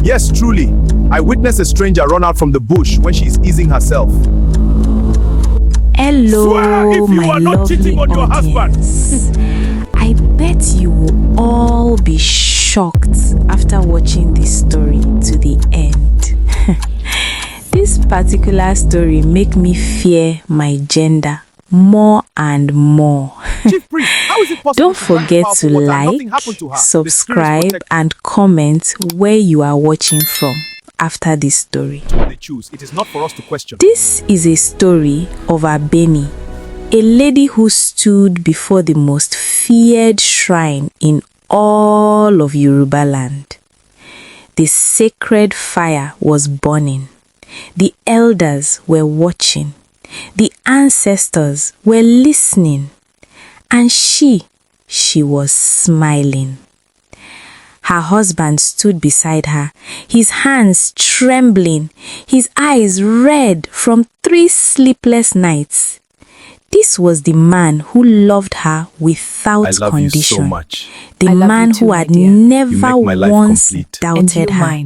Yes, truly. I witnessed a stranger run out from the bush when she is easing herself. Hello, my lovely audience. I bet you will all be shocked after watching this story to the end. This particular story make me fear my gender more and more. Don't forget to like, subscribe, and comment where you are watching from after this story. It is not for us to question. This is a story of Abeni, a lady who stood before the most feared shrine in all of Yorubaland. The sacred fire was burning. The elders were watching. The ancestors were listening. And she was smiling. Her husband stood beside her, his hands trembling, his eyes red from 3 sleepless nights. This was the man who loved her without condition. You so much. The man who had never once doubted her.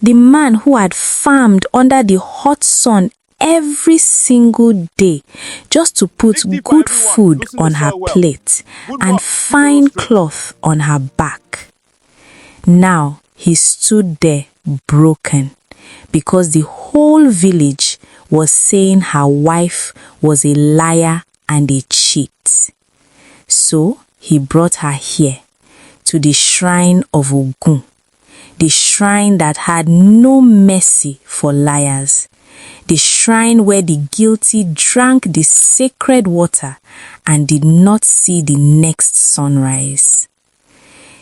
The man who had farmed under the hot sun every single day just to put good food on her plate and fine cloth on her back. Now he stood there broken because the whole village was saying her wife was a liar and a cheat. So he brought her here to the shrine of Ogun, the shrine that had no mercy for liars, the shrine where the guilty drank the sacred water and did not see the next sunrise.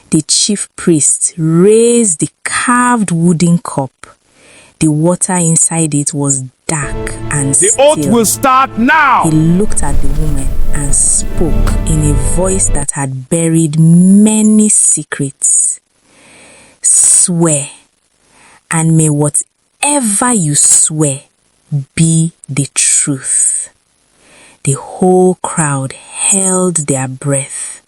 The chief priest raised the carved wooden cup. The water inside it was dark and still. The oath will start now! He looked at the woman and spoke in a voice that had buried many secrets. Swear, and may whatever you swear be the truth. The whole crowd held their breath.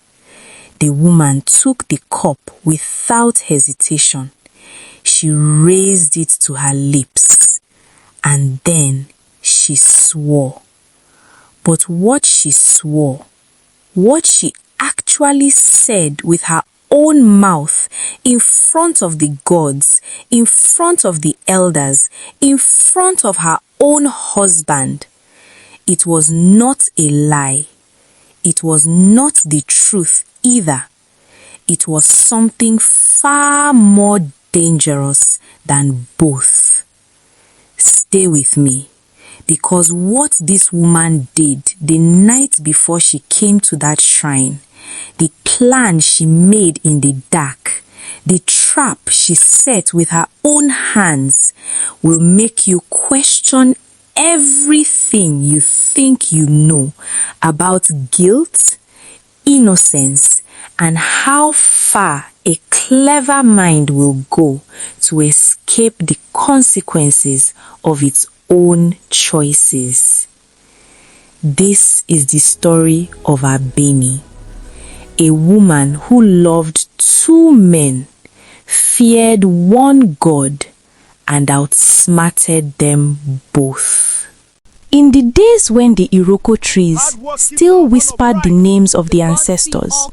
The woman took the cup without hesitation. She raised it to her lips, and then she swore. But what she swore, what she actually said with her own mouth, in front of the gods, in front of the elders, in front of her own husband, it was not a lie. It was not the truth either. It was something far more dangerous than both. Stay with me, because what this woman did the night before she came to that shrine, the plan she made in the dark, the trap she set with her own hands, will make you question everything you think you know about guilt, innocence, and how far a clever mind will go to escape the consequences of its own choices. This is the story of Abeni, a woman who loved 2 men, feared one God, and outsmarted them both. In the days when the Iroko trees still whispered the names of the ancestors,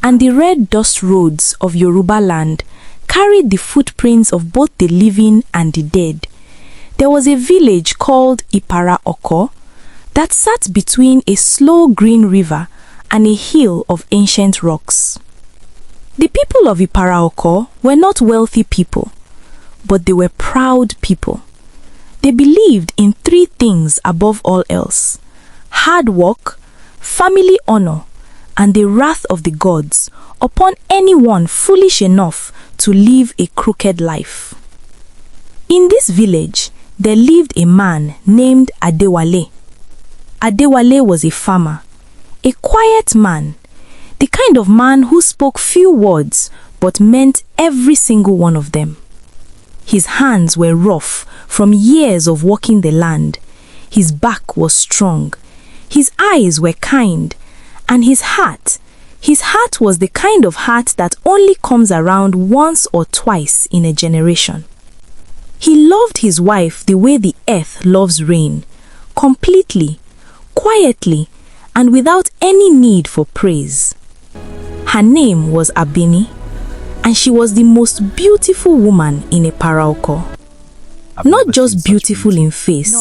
and the red dust roads of Yorubaland carried the footprints of both the living and the dead, there was a village called Ipara Oko that sat between a slow green river and a hill of ancient rocks. The people of Ipara Oko were not wealthy people, but they were proud people. They believed in 3 things above all else: hard work, family honor, and the wrath of the gods upon anyone foolish enough to live a crooked life. In this village, there lived a man named Adewale. Adewale was a farmer, a quiet man, the kind of man who spoke few words but meant every single one of them. His hands were rough from years of working the land. His back was strong. His eyes were kind. And his heart was the kind of heart that only comes around once or twice in a generation. He loved his wife the way the earth loves rain, completely, quietly, and without any need for praise. Her name was Abeni, and she was the most beautiful woman in a paraoko. Not just beautiful in face,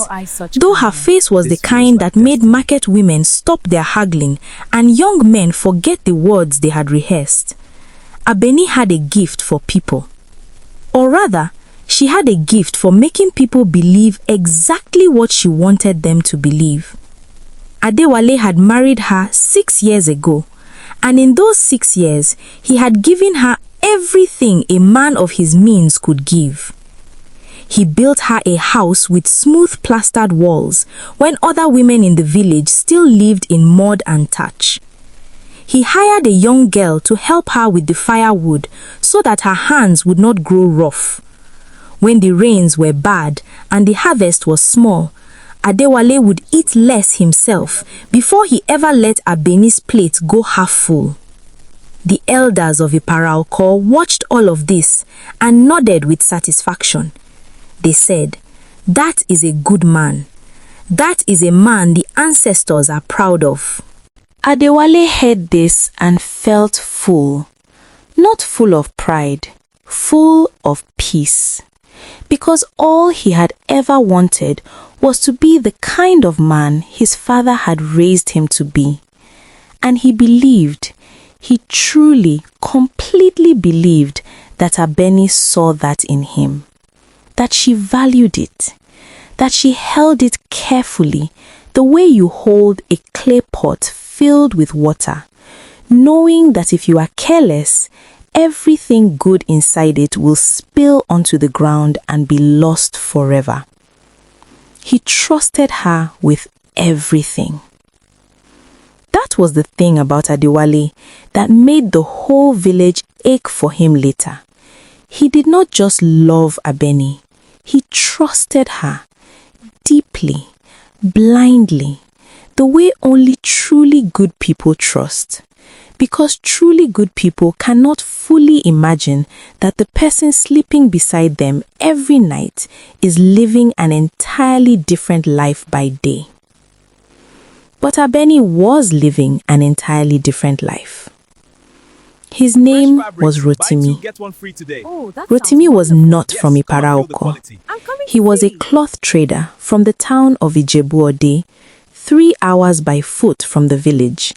though her face was the kind that made market women stop their haggling and young men forget the words they had rehearsed. Abeni had a gift for people. Or rather, she had a gift for making people believe exactly what she wanted them to believe. Adewale had married her 6 years ago, and in those 6 years, he had given her everything a man of his means could give. He built her a house with smooth plastered walls when other women in the village still lived in mud and thatch. He hired a young girl to help her with the firewood so that her hands would not grow rough. When the rains were bad and the harvest was small, Adewale would eat less himself before he ever let Abeni's plate go half full. The elders of Iparaoko watched all of this and nodded with satisfaction. They said, "That is a good man. That is a man the ancestors are proud of." Adewale heard this and felt full. Not full of pride, full of peace. Because all he had ever wanted was to be the kind of man his father had raised him to be. And he believed, he truly, completely believed that Abeni saw that in him. That she valued it, that she held it carefully, the way you hold a clay pot filled with water, knowing that if you are careless, everything good inside it will spill onto the ground and be lost forever. He trusted her with everything. That was the thing about Adewale that made the whole village ache for him later. He did not just love Abeni. He trusted her deeply, blindly, the way only truly good people trust. Because truly good people cannot fully imagine that the person sleeping beside them every night is living an entirely different life by day. But Abeni was living an entirely different life. His name was Rotimi. Rotimi was not from Iparaoko. He was a cloth trader from the town of Ijebu-Ode, 3 hours by foot from the village,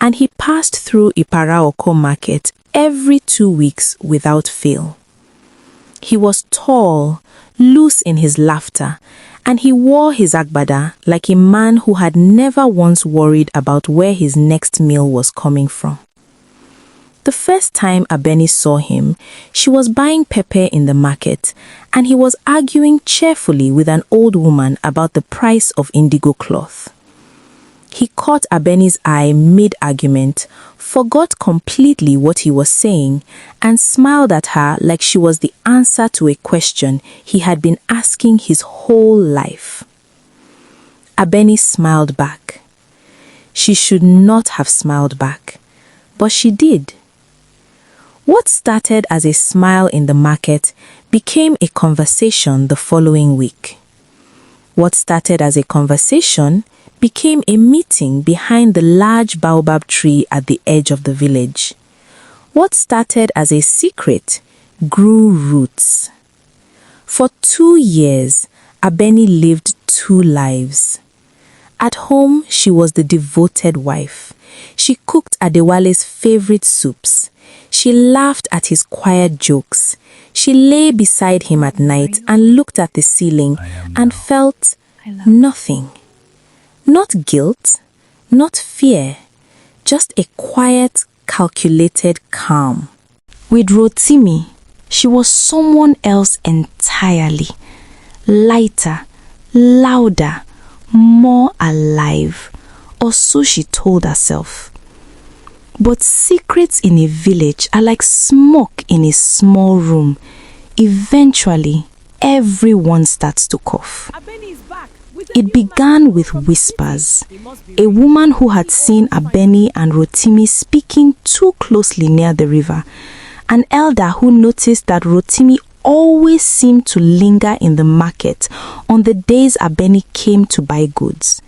and he passed through Iparaoko market every 2 weeks without fail. He was tall, loose in his laughter, and he wore his agbada like a man who had never once worried about where his next meal was coming from. The first time Abeni saw him, she was buying pepper in the market, and he was arguing cheerfully with an old woman about the price of indigo cloth. He caught Abeni's eye mid-argument, forgot completely what he was saying, and smiled at her like she was the answer to a question he had been asking his whole life. Abeni smiled back. She should not have smiled back, but she did. What started as a smile in the market became a conversation the following week. What started as a conversation became a meeting behind the large baobab tree at the edge of the village. What started as a secret grew roots. For 2 years, Abeni lived 2 lives. At home, she was the devoted wife. She cooked Adewale's favorite soups. She laughed at his quiet jokes. She lay beside him at night and looked at the ceiling and felt nothing. Not guilt, not fear, just a quiet, calculated calm. With Rotimi, she was someone else entirely. Lighter, louder, more alive, or so she told herself. But secrets in a village are like smoke in a small room. Eventually, everyone starts to cough. It began with whispers. A woman who had seen Abeni and Rotimi speaking too closely near the river. An elder who noticed that Rotimi always seemed to linger in the market on the days Abeni came to buy goods.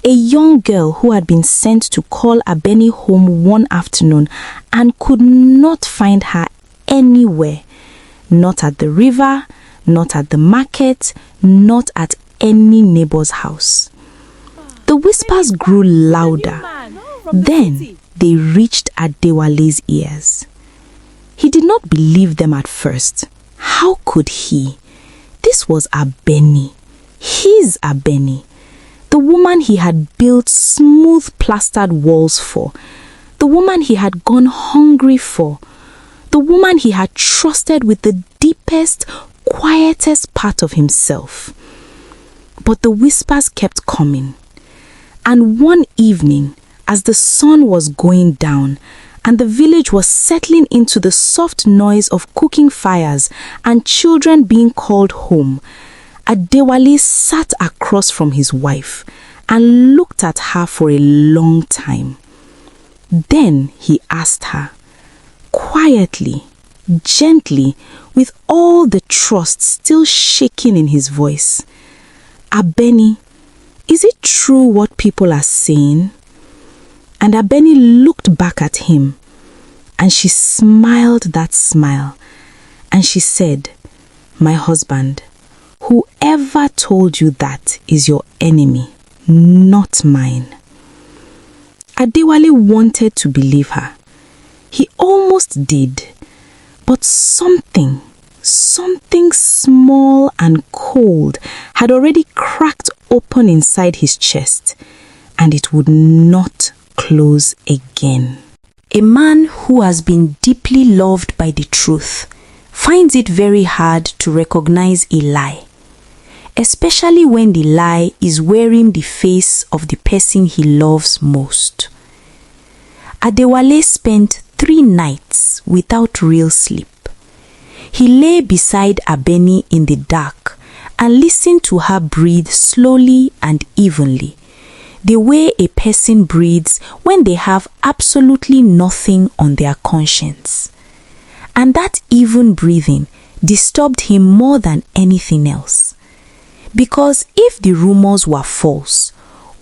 A young girl who had been sent to call Abeni home one afternoon and could not find her anywhere. Not at the river, not at the market, not at any neighbor's house. The whispers grew louder. Then they reached Adewale's ears. He did not believe them at first. How could he? This was Abeni, his Abeni, the woman he had built smooth plastered walls for, the woman he had gone hungry for, the woman he had trusted with the deepest, quietest part of himself. But the whispers kept coming. And one evening, as the sun was going down and the village was settling into the soft noise of cooking fires and children being called home, Adewale sat across from his wife and looked at her for a long time. Then he asked her, quietly, gently, with all the trust still shaking in his voice, "Abeni, is it true what people are saying?" And Abeni looked back at him, and she smiled that smile, and she said, "My husband, whoever told you that is your enemy, not mine." Adewale wanted to believe her. He almost did, but something small and cold had already cracked open inside his chest, and it would not close again. A man who has been deeply loved by the truth finds it very hard to recognize a lie, especially when the lie is wearing the face of the person he loves most. Adewale spent 3 nights without real sleep. He lay beside Abeni in the dark and listened to her breathe slowly and evenly, the way a person breathes when they have absolutely nothing on their conscience. And that even breathing disturbed him more than anything else. Because if the rumors were false,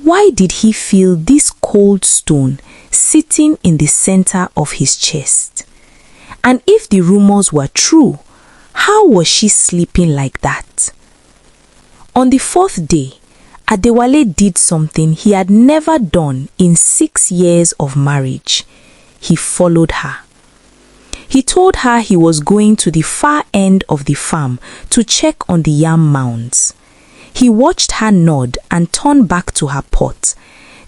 why did he feel this cold stone sitting in the center of his chest? And if the rumors were true, how was she sleeping like that? On the 4th day, Adewale did something he had never done in 6 years of marriage. He followed her. He told her he was going to the far end of the farm to check on the yam mounds. He watched her nod and turn back to her pot.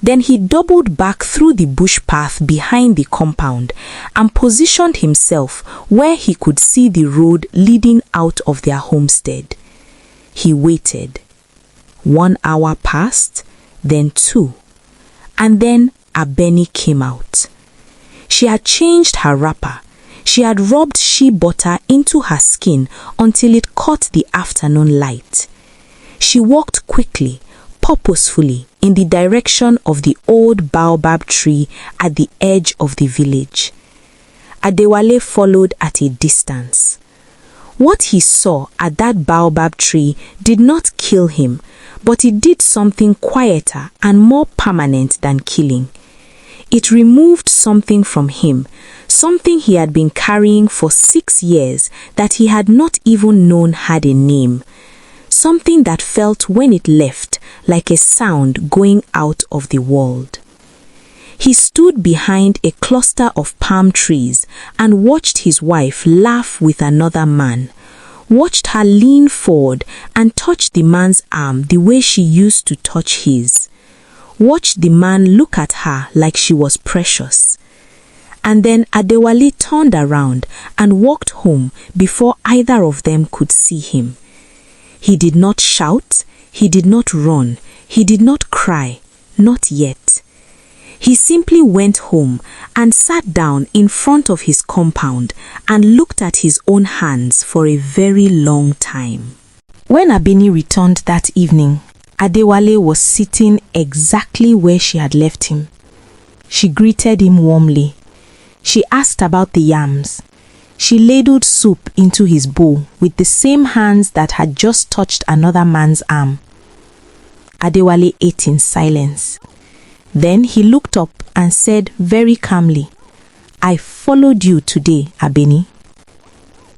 Then he doubled back through the bush path behind the compound and positioned himself where he could see the road leading out of their homestead. He waited. 1 hour passed, then 2, and then Abeni came out. She had changed her wrapper. She had rubbed shea butter into her skin until it caught the afternoon light. She walked quickly, purposefully, in the direction of the old baobab tree at the edge of the village. Adewale followed at a distance. What he saw at that baobab tree did not kill him, but it did something quieter and more permanent than killing. It removed something from him, something he had been carrying for 6 years that he had not even known had a name. Something that felt when it left like a sound going out of the world. He stood behind a cluster of palm trees and watched his wife laugh with another man, watched her lean forward and touch the man's arm the way she used to touch his, watched the man look at her like she was precious. And then Adewale turned around and walked home before either of them could see him. He did not shout, he did not run, he did not cry, not yet. He simply went home and sat down in front of his compound and looked at his own hands for a very long time. When Abeni returned that evening, Adewale was sitting exactly where she had left him. She greeted him warmly. She asked about the yams. She ladled soup into his bowl with the same hands that had just touched another man's arm. Adewale ate in silence. Then he looked up and said very calmly, "I followed you today, Abeni."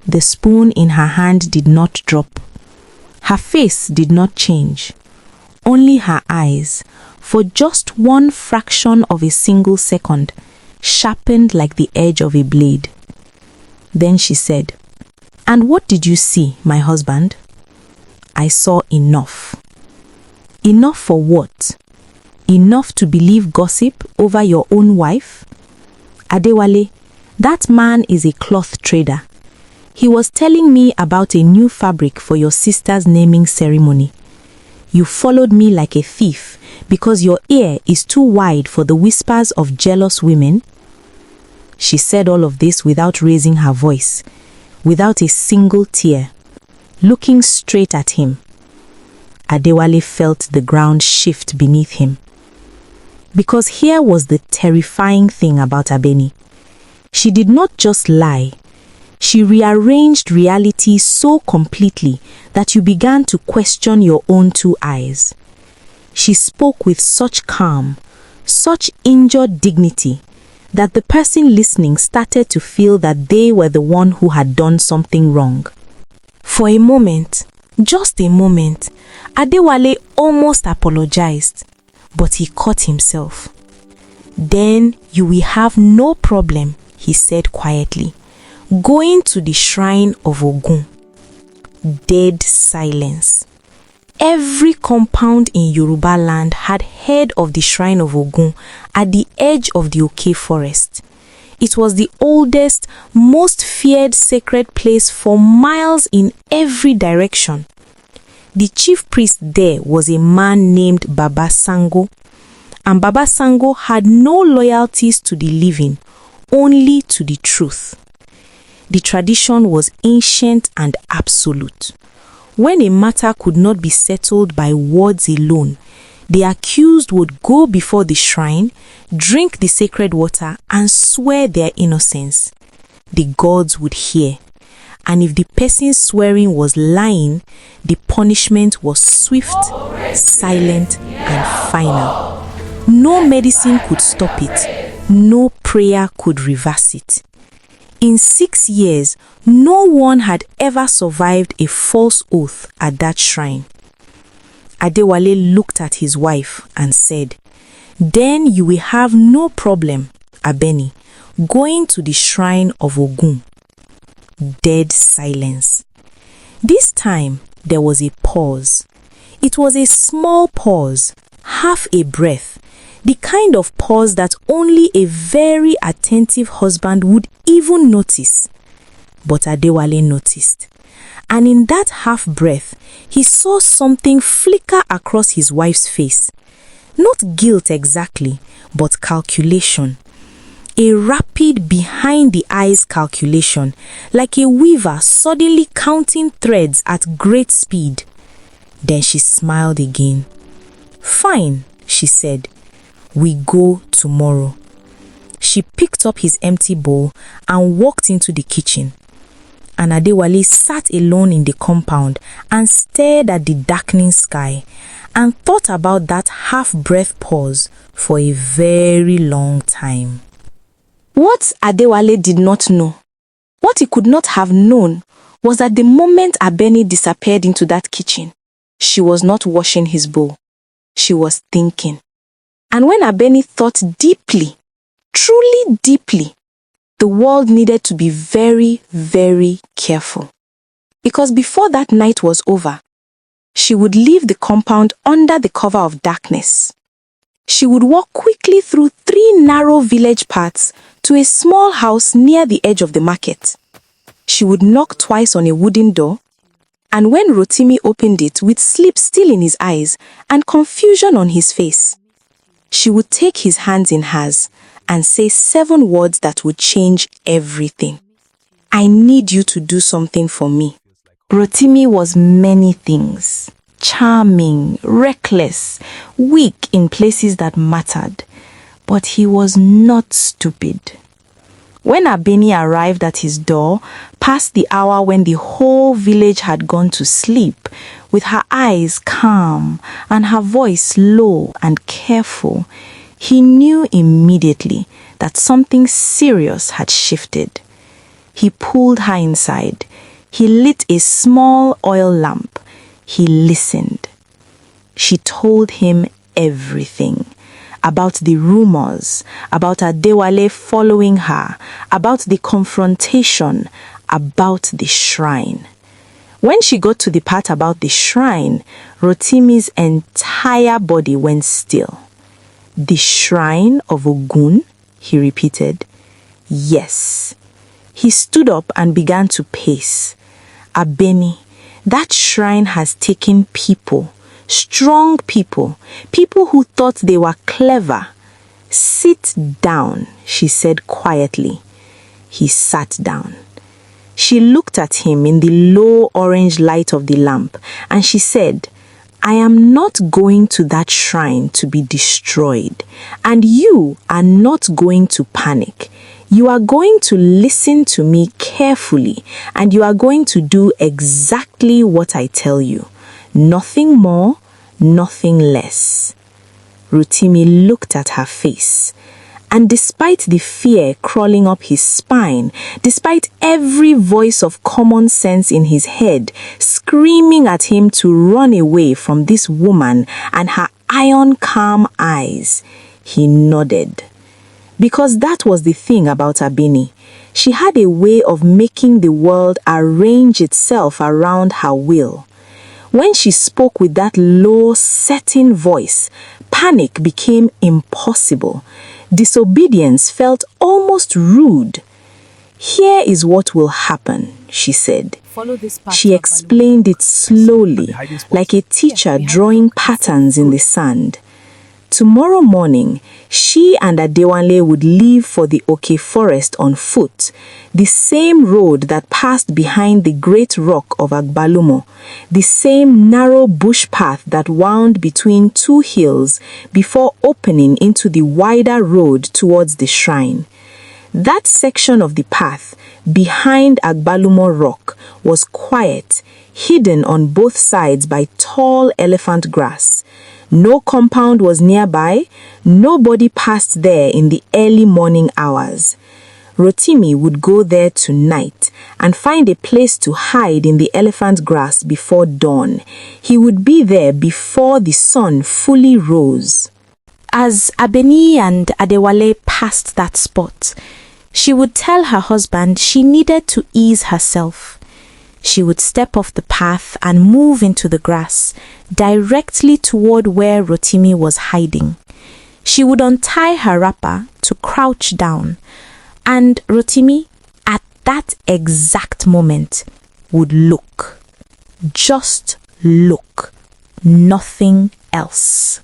The spoon in her hand did not drop. Her face did not change. Only her eyes, for just one fraction of a single second, sharpened like the edge of a blade. Then she said, "And what did you see, my husband?" "I saw enough." "Enough for what? Enough to believe gossip over your own wife?" "Adewale, that man is a cloth trader. He was telling me about a new fabric for your sister's naming ceremony. You followed me like a thief because your ear is too wide for the whispers of jealous women." She said all of this without raising her voice, without a single tear, looking straight at him. Adewale felt the ground shift beneath him. Because here was the terrifying thing about Abeni. She did not just lie. She rearranged reality so completely that you began to question your own two eyes. She spoke with such calm, such injured dignity, that the person listening started to feel that they were the one who had done something wrong. For a moment, just a moment, Adewale almost apologized, but he caught himself. "Then you will have no problem," he said quietly, "going to the shrine of Ogun." Dead silence. Every compound in Yorubaland had heard of the shrine of Ogun at the edge of the Oke forest. It was the oldest, most feared sacred place for miles in every direction. The chief priest there was a man named Baba Sango, and Baba Sango had no loyalties to the living, only to the truth. The tradition was ancient and absolute. When a matter could not be settled by words alone, the accused would go before the shrine, drink the sacred water, and swear their innocence. The gods would hear, and if the person swearing was lying, the punishment was swift, silent, and final. No medicine could stop it. No prayer could reverse it. In 6 years, no one had ever survived a false oath at that shrine. Adewale looked at his wife and said, "Then you will have no problem, Abeni, going to the shrine of Ogun." Dead silence. This time, there was a pause. It was a small pause, half a breath, the kind of pause that only a very attentive husband would even notice. But Adewale noticed. And in that half breath, he saw something flicker across his wife's face. Not guilt exactly, but calculation. A rapid behind-the-eyes calculation, like a weaver suddenly counting threads at great speed. Then she smiled again. "Fine," she said. "We go tomorrow." She picked up his empty bowl and walked into the kitchen. And Adewale sat alone in the compound and stared at the darkening sky and thought about that half-breath pause for a very long time. What Adewale did not know, what he could not have known, was that the moment Abeni disappeared into that kitchen, she was not washing his bowl. She was thinking. And when Abeni thought deeply, truly deeply, the world needed to be very, very careful. Because before that night was over, she would leave the compound under the cover of darkness. She would walk quickly through 3 narrow village paths to a small house near the edge of the market. She would knock twice on a wooden door, and when Rotimi opened it with sleep still in his eyes and confusion on his face, she would take his hands in hers and say 7 words that would change everything. "I need you to do something for me." Rotimi was many things. Charming, reckless, weak in places that mattered. But he was not stupid. When Abeni arrived at his door, past the hour when the whole village had gone to sleep, with her eyes calm and her voice low and careful, he knew immediately that something serious had shifted. He pulled her inside. He lit a small oil lamp. He listened. She told him everything. About the rumors, about Adewale following her, about the confrontation, about the shrine. When she got to the part about the shrine, Rotimi's entire body went still. The shrine of Ogun, he repeated. Yes. He stood up and began to pace. Abeni, that shrine has taken people. Strong people, people who thought they were clever. Sit down, she said quietly. He sat down. She looked at him in the low orange light of the lamp, and she said, I am not going to that shrine to be destroyed, and you are not going to panic. You are going to listen to me carefully, and you are going to do exactly what I tell you. Nothing more, nothing less. Rotimi looked at her face, and despite the fear crawling up his spine, despite every voice of common sense in his head screaming at him to run away from this woman and her iron calm eyes, he nodded. Because that was the thing about Abeni. She had a way of making the world arrange itself around her will. When she spoke with that low, certain voice, panic became impossible. Disobedience felt almost rude. Here is what will happen, she said. She explained it slowly, like a teacher drawing patterns in the sand. Tomorrow morning, she and Adewale would leave for the Oke forest on foot, the same road that passed behind the great rock of Agbalumo, the same narrow bush path that wound between two hills before opening into the wider road towards the shrine. That section of the path behind Agbalumo rock was quiet, hidden on both sides by tall elephant grass. No compound was nearby. Nobody passed there in the early morning hours. Rotimi would go there tonight and find a place to hide in the elephant grass before dawn. He would be there before the sun fully rose. As Abeni and Adewale passed that spot, she would tell her husband she needed to ease herself. She would step off the path and move into the grass, directly toward where Rotimi was hiding. She would untie her wrapper to crouch down, and Rotimi, at that exact moment, would look. Just look. Nothing else.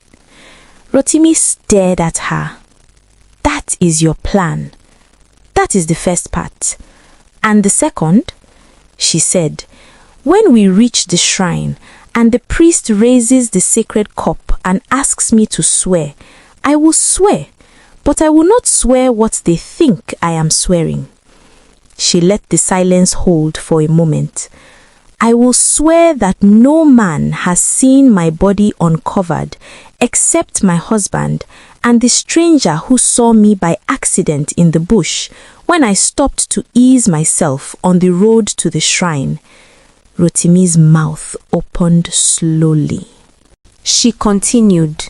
Rotimi stared at her. That is your plan. That is the first part. And the second? She said, when we reach the shrine and the priest raises the sacred cup and asks me to swear, I will swear, but I will not swear what they think I am swearing. She let the silence hold for a moment. I will swear that no man has seen my body uncovered except my husband and the stranger who saw me by accident in the bush when I stopped to ease myself on the road to the shrine. Rotimi's mouth opened slowly. She continued,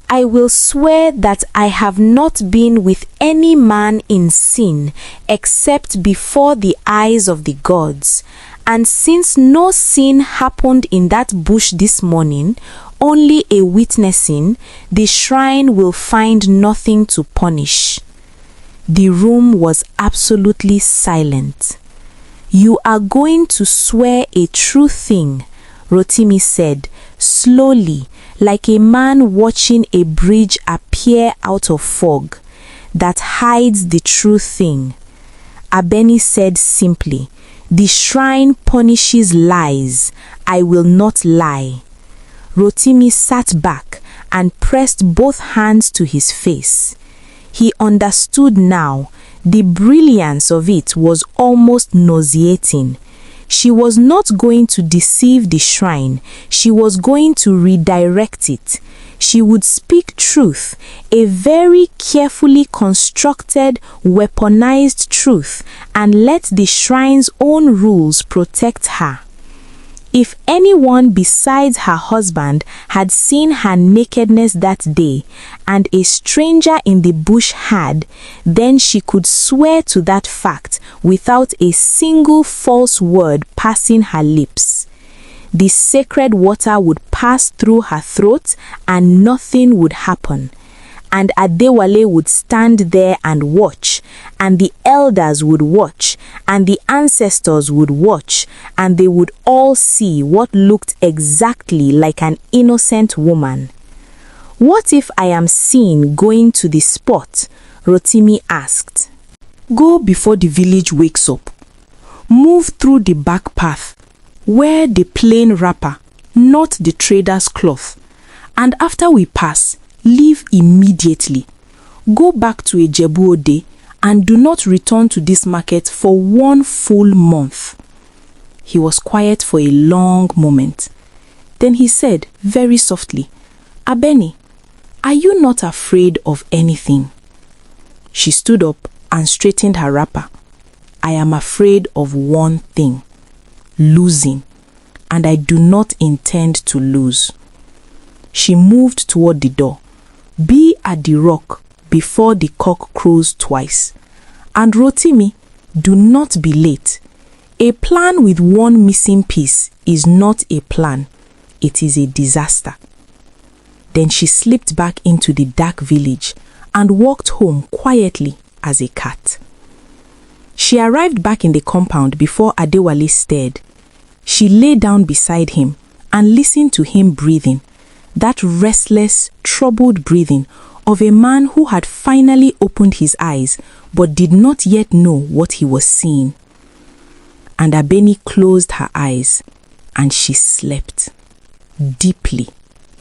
I will swear that I have not been with any man in sin except before the eyes of the gods. And since no sin happened in that bush this morning, only a witnessing, the shrine will find nothing to punish. The room was absolutely silent. You are going to swear a true thing, Rotimi said, slowly, like a man watching a bridge appear out of fog, that hides the true thing. Abeni said simply, the shrine punishes lies. I will not lie. Rotimi sat back and pressed both hands to his face. He understood now. The brilliance of it was almost nauseating. She was not going to deceive the shrine. She was going to redirect it. She would speak truth, a very carefully constructed, weaponized truth, and let the shrine's own rules protect her. If anyone besides her husband had seen her nakedness that day, and a stranger in the bush had, then she could swear to that fact without a single false word passing her lips. The sacred water would pass through her throat and nothing would happen. And Adewale would stand there and watch, and the elders would watch, and the ancestors would watch, and they would all see what looked exactly like an innocent woman. "What if I am seen going to the spot?" Rotimi asked. "Go before the village wakes up. Move through the back path. Wear the plain wrapper, not the trader's cloth. And after we pass, leave immediately. Go back to Ijebu Ode and do not return to this market for 1 full month." He was quiet for a long moment. Then he said very softly, "Abeni, are you not afraid of anything?" She stood up and straightened her wrapper. "I am afraid of one thing: losing, and I do not intend to lose." She moved toward the door. "Be at the rock before the cock crows twice. And Rotimi, do not be late. A plan with one missing piece is not a plan. It is a disaster." Then she slipped back into the dark village and walked home quietly as a cat. She arrived back in the compound before Adewale stirred. She lay down beside him and listened to him breathing, that restless, troubled breathing of a man who had finally opened his eyes but did not yet know what he was seeing. And Abeni closed her eyes and she slept deeply,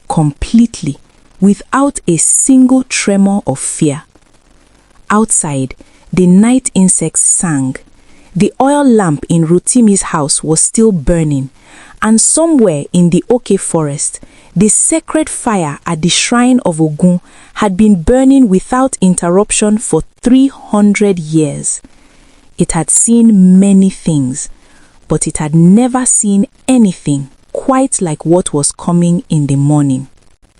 completely, without a single tremor of fear. Outside, the night insects sang. The oil lamp in Rotimi's house was still burning, and somewhere in the Oke forest, the sacred fire at the shrine of Ogun had been burning without interruption for 300 years. It had seen many things, but it had never seen anything quite like what was coming in the morning.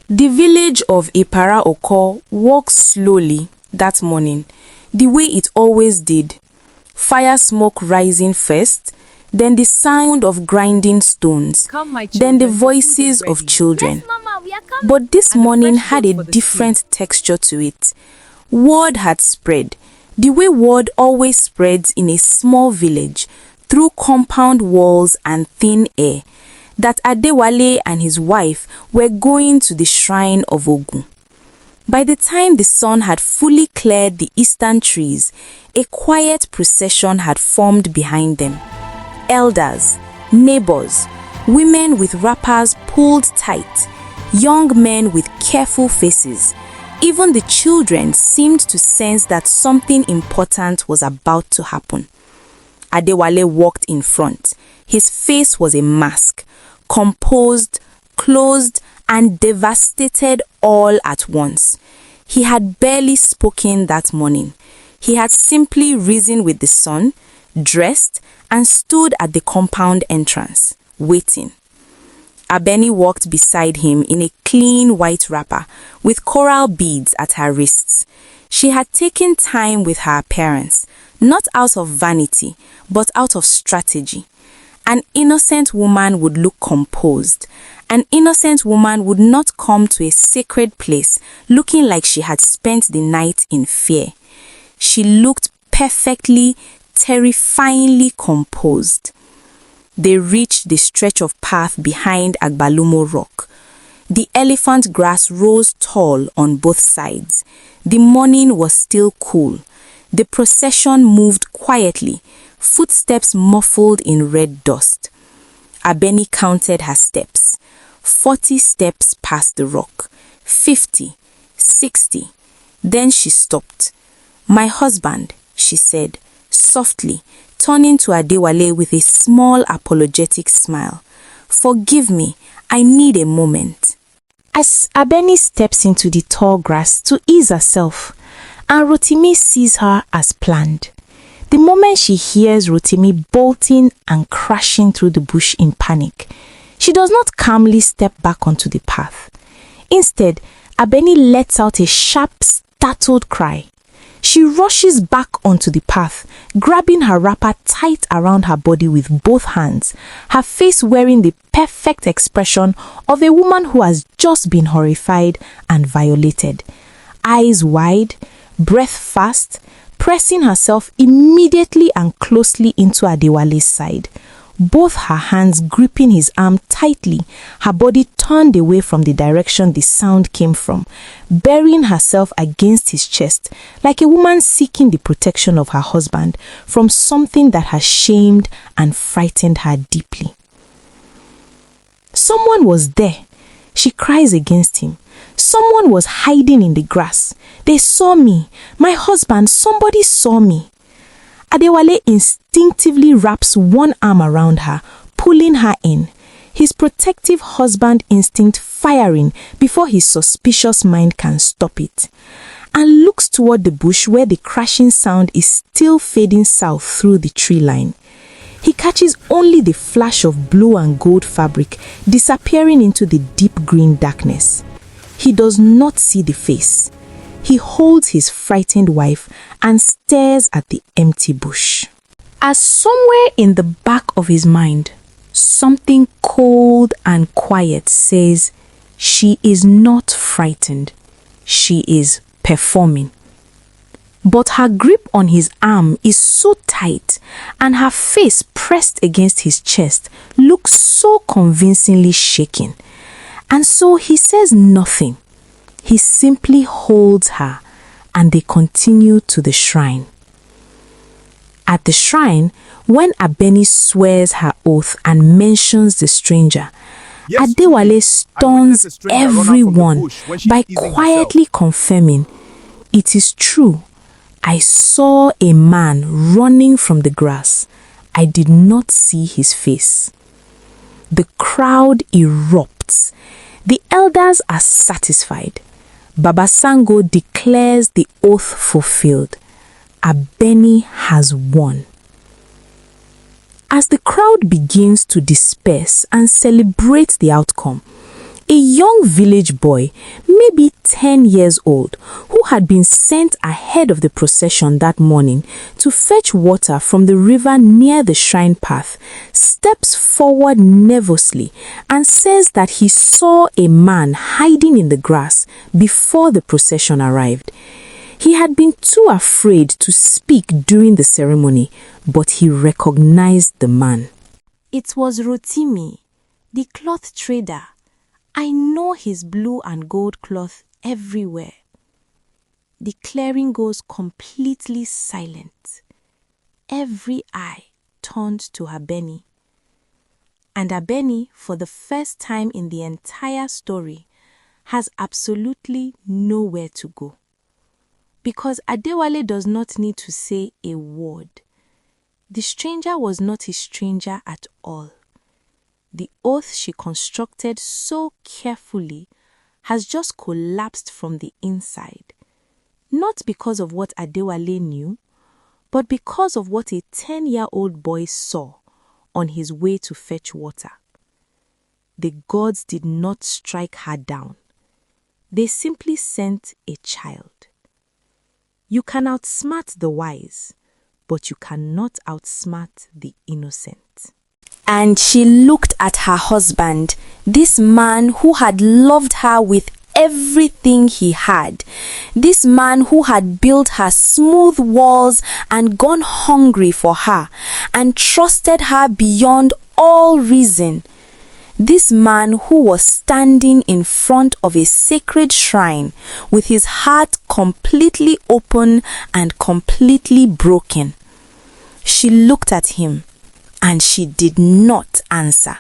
The village of Ipara Oko walked slowly that morning, the way it always did. Fire smoke rising first, then the sound of grinding stones, then the voices of children. Yes, Mama, we are coming. But this And the morning fresh had food a for the different texture to it. Word had spread, the way word always spreads in a small village, through compound walls and thin air, that Adewale and his wife were going to the shrine of Ogun. By the time the sun had fully cleared the eastern trees, a quiet procession had formed behind them. Elders, neighbors, women with wrappers pulled tight, young men with careful faces. Even the children seemed to sense that something important was about to happen. Adewale walked in front. His face was a mask, composed, closed, and devastated all at once. He had barely spoken that morning. He had simply risen with the sun, dressed, and stood at the compound entrance, waiting. Abeni walked beside him in a clean white wrapper with coral beads at her wrists. She had taken time with her appearance, not out of vanity, but out of strategy. An innocent woman would look composed. An innocent woman would not come to a sacred place looking like she had spent the night in fear. She looked perfectly, terrifyingly composed. They reached the stretch of path behind Agbalumo Rock. The elephant grass rose tall on both sides. The morning was still cool. The procession moved quietly, footsteps muffled in red dust. Abeni counted her steps. 40 steps past the rock, 50, 60. Then she stopped. "My husband," she said, softly, turning to Adewale with a small apologetic smile. Forgive me, I need a moment. As Abeni steps into the tall grass to ease herself, and Rotimi sees her as planned. The moment she hears Rotimi bolting and crashing through the bush in panic, she does not calmly step back onto the path. Instead, Abeni lets out a sharp, startled cry. She rushes back onto the path, grabbing her wrapper tight around her body with both hands, her face wearing the perfect expression of a woman who has just been horrified and violated. Eyes wide, breath fast, pressing herself immediately and closely into Adewale's side. Both her hands gripping his arm tightly, her body turned away from the direction the sound came from, burying herself against his chest like a woman seeking the protection of her husband from something that has shamed and frightened her deeply. Someone was there. She cries against him. Someone was hiding in the grass. They saw me. My husband, somebody saw me. Adewale instinctively wraps one arm around her, pulling her in, his protective husband instinct firing before his suspicious mind can stop it, and looks toward the bush where the crashing sound is still fading south through the tree line. He catches only the flash of blue and gold fabric disappearing into the deep green darkness. He does not see the face. He holds his frightened wife and stares at the empty bush. As somewhere in the back of his mind, something cold and quiet says, she is not frightened. She is performing. But her grip on his arm is so tight and her face pressed against his chest looks so convincingly shaken. And so he says nothing. He simply holds her and they continue to the shrine. At the shrine, when Abeni swears her oath and mentions the stranger, Yes, Adewale I stuns witnessed a stranger run out from the everyone bush when she by was easing quietly confirming, it is true. I saw a man running from the grass. I did not see his face. The crowd erupts. The elders are satisfied. Baba Sango declares the oath fulfilled. Abeni has won. As the crowd begins to disperse and celebrate the outcome, a young village boy, maybe 10 years old, who had been sent ahead of the procession that morning to fetch water from the river near the shrine path, steps forward nervously and says that he saw a man hiding in the grass before the procession arrived. He had been too afraid to speak during the ceremony, but he recognized the man. It was Rotimi, the cloth trader. I know his blue and gold cloth everywhere. The clearing goes completely silent. Every eye turned to Abeni. And Abeni, for the first time in the entire story, has absolutely nowhere to go. Because Adewale does not need to say a word. The stranger was not a stranger at all. The oath she constructed so carefully has just collapsed from the inside. Not because of what Adewale knew, but because of what a 10-year-old boy saw on his way to fetch water. The gods did not strike her down. They simply sent a child. You can outsmart the wise, but you cannot outsmart the innocent. And she looked at her husband, this man who had loved her with everything he had, this man who had built her smooth walls and gone hungry for her and trusted her beyond all reason. This man who was standing in front of a sacred shrine with his heart completely open and completely broken. She looked at him and she did not answer,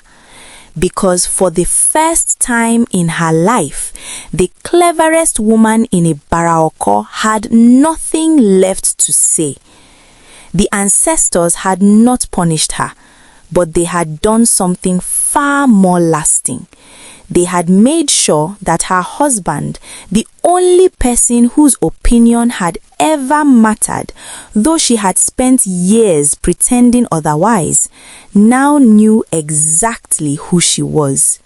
because for the first time in her life, the cleverest woman in a Baraoko had nothing left to say. The ancestors had not punished her, but they had done something far more lasting. They had made sure that her husband, the only person whose opinion had ever mattered, though she had spent years pretending otherwise, now knew exactly who she was.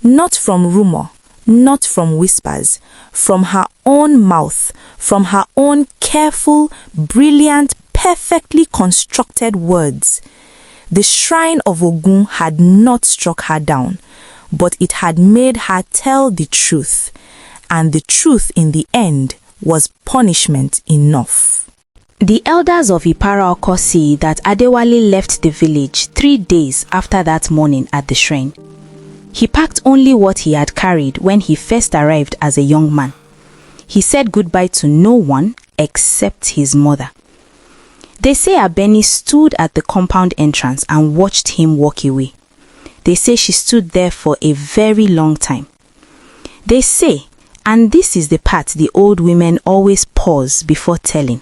Not from rumor, not from whispers, from her own mouth, from her own careful, brilliant, perfectly constructed words. The shrine of Ogun had not struck her down, but it had made her tell the truth, and the truth in the end was punishment enough. The elders of Ipara Oko say that Adewale left the village 3 days after that morning at the shrine. He packed only what he had carried when he first arrived as a young man. He said goodbye to no one except his mother. They say Abeni stood at the compound entrance and watched him walk away. They say she stood there for a very long time. They say, and this is the part the old women always pause before telling,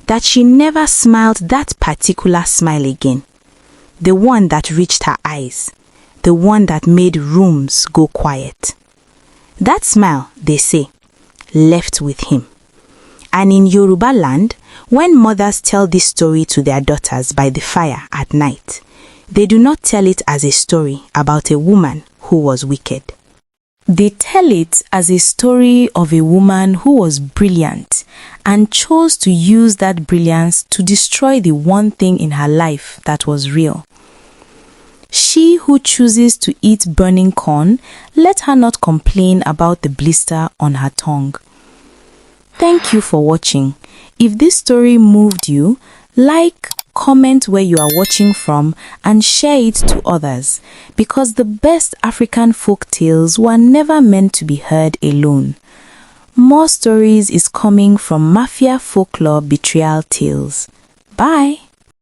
that she never smiled that particular smile again. The one that reached her eyes. The one that made rooms go quiet. That smile, they say, left with him. And in Yorubaland, when mothers tell this story to their daughters by the fire at night, they do not tell it as a story about a woman who was wicked. They tell it as a story of a woman who was brilliant and chose to use that brilliance to destroy the one thing in her life that was real. She who chooses to eat burning corn, let her not complain about the blister on her tongue. Thank you for watching. If this story moved you, like, comment where you are watching from, and share it to others, because the best African folk tales were never meant to be heard alone. More stories is coming from Mafia Folklore Betrayal Tales. Bye!